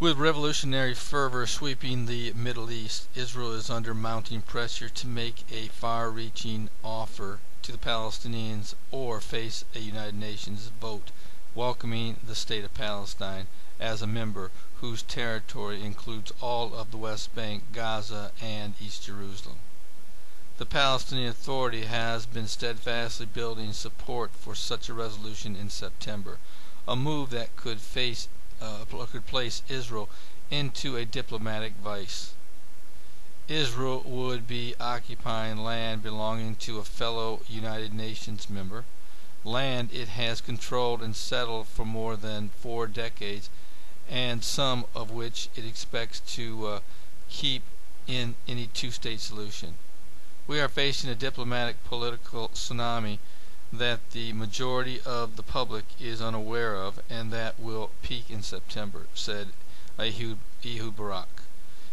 With revolutionary fervor sweeping the Middle East, Israel is under mounting pressure to make a far-reaching offer to the Palestinians or face a United Nations vote welcoming the State of Palestine as a member whose territory includes all of the West Bank, Gaza, and East Jerusalem. The Palestinian Authority has been steadfastly building support for such a resolution in September, a move that could place Israel into a diplomatic vice. Israel would be occupying land belonging to a fellow United Nations member, land it has controlled and settled for more than 4 decades, and some of which it expects to keep in any two-state solution. We are facing a diplomatic political tsunami that the majority of the public is unaware of and that will peak in September, said Ehud Barak,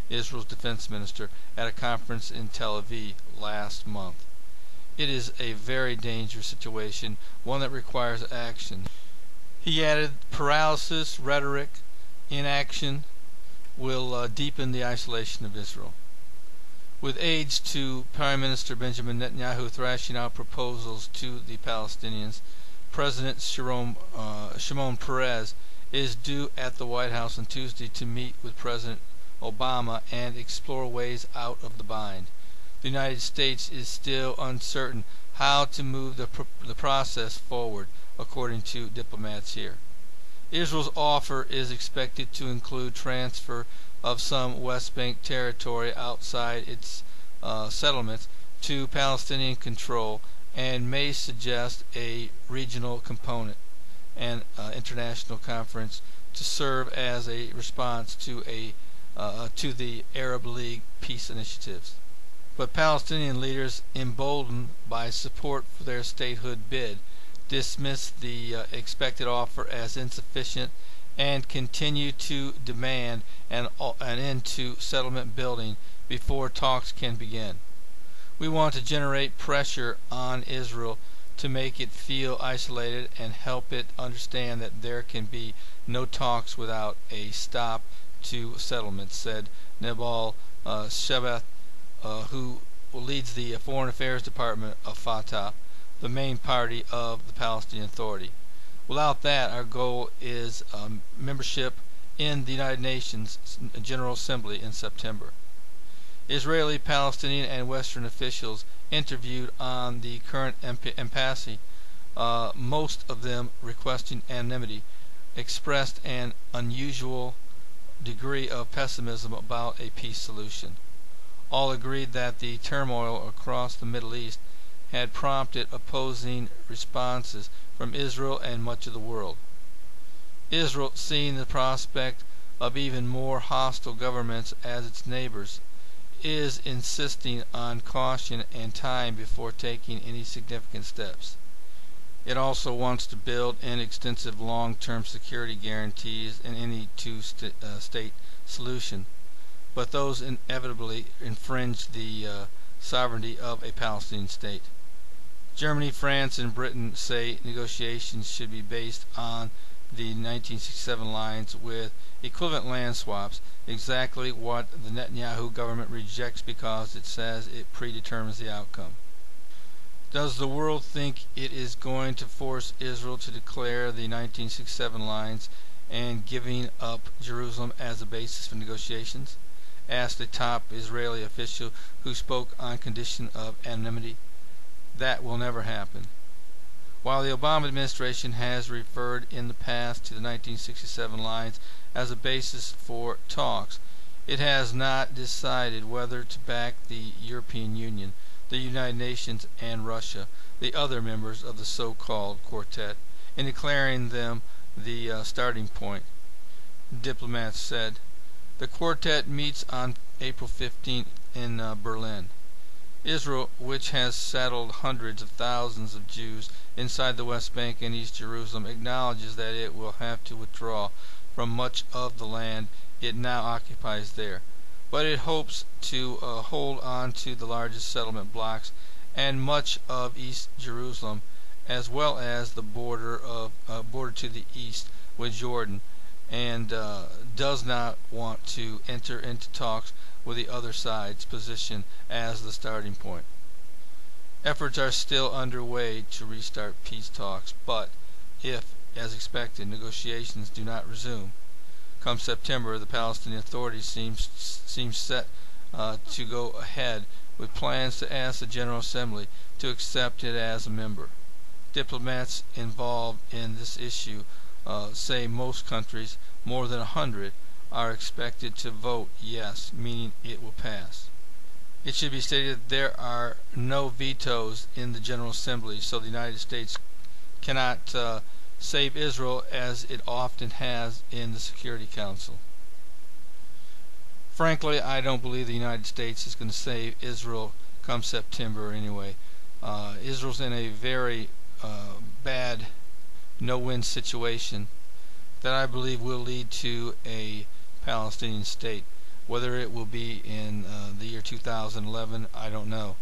Israel's defense minister, at a conference in Tel Aviv last month. It is a very dangerous situation, one that requires action. He added, paralysis, rhetoric, inaction will deepen the isolation of Israel. With aides to Prime Minister Benjamin Netanyahu thrashing out proposals to the Palestinians, President Shimon Peres is due at the White House on Tuesday to meet with President Obama and explore ways out of the bind. The United States is still uncertain how to move the process forward, according to diplomats here. Israel's offer is expected to include transfer of some West Bank territory outside its settlements to Palestinian control and may suggest a regional component, an international conference to serve as a response to the Arab League peace initiatives. But Palestinian leaders, emboldened by support for their statehood bid, dismiss the expected offer as insufficient and continue to demand an end to settlement building before talks can begin. We want to generate pressure on Israel to make it feel isolated and help it understand that there can be no talks without a stop to settlements, said Nabal Shebath, who leads the Foreign Affairs Department of Fatah, the main party of the Palestinian Authority. Without that, our goal is membership in the United Nations General Assembly in September. Israeli, Palestinian, and Western officials interviewed on the current impasse, most of them requesting anonymity, expressed an unusual degree of pessimism about a peace solution. All agreed that the turmoil across the Middle East had prompted opposing responses from Israel and much of the world. Israel, seeing the prospect of even more hostile governments as its neighbors, is insisting on caution and time before taking any significant steps. It also wants to build in extensive long-term security guarantees in any two-state solution, but those inevitably infringe the sovereignty of a Palestinian state. Germany, France, and Britain say negotiations should be based on the 1967 lines with equivalent land swaps, exactly what the Netanyahu government rejects because it says it predetermines the outcome. Does the world think it is going to force Israel to declare the 1967 lines and giving up Jerusalem as a basis for negotiations? Asked a top Israeli official who spoke on condition of anonymity. That will never happen. While the Obama administration has referred in the past to the 1967 lines as a basis for talks, it has not decided whether to back the European Union, the United Nations, and Russia, the other members of the so-called quartet, in declaring them the starting point. Diplomats said. The quartet meets on April 15th in Berlin. Israel, which has settled hundreds of thousands of Jews inside the West Bank and East Jerusalem, acknowledges that it will have to withdraw from much of the land it now occupies there, but it hopes to hold on to the largest settlement blocks and much of East Jerusalem, as well as the border to the east with Jordan and does not want to enter into talks with the other side's position as the starting point. Efforts are still underway to restart peace talks, but if, as expected, negotiations do not resume come September, the Palestinian Authority seems set to go ahead with plans to ask the General Assembly to accept it as a member. Diplomats involved in this issue say most countries, more than 100, are expected to vote yes, meaning it will pass. It should be stated that there are no vetoes in the General Assembly, so the United States cannot save Israel as it often has in the Security Council. Frankly, I don't believe the United States is going to save Israel come September anyway. Israel's in a very bad no-win situation that I believe will lead to a Palestinian state. Whether it will be in the year 2011, I don't know.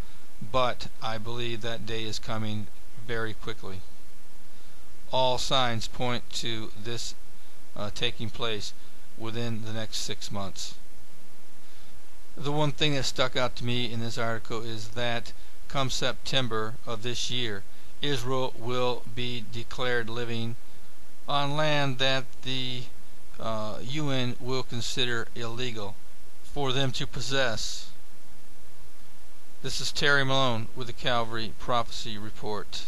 But I believe that day is coming very quickly. All signs point to this taking place within the next 6 months. The one thing that stuck out to me in this article is that come September of this year, Israel will be declared living on land that the UN will consider illegal for them to possess. This is Terry Malone with the Calvary Prophecy Report.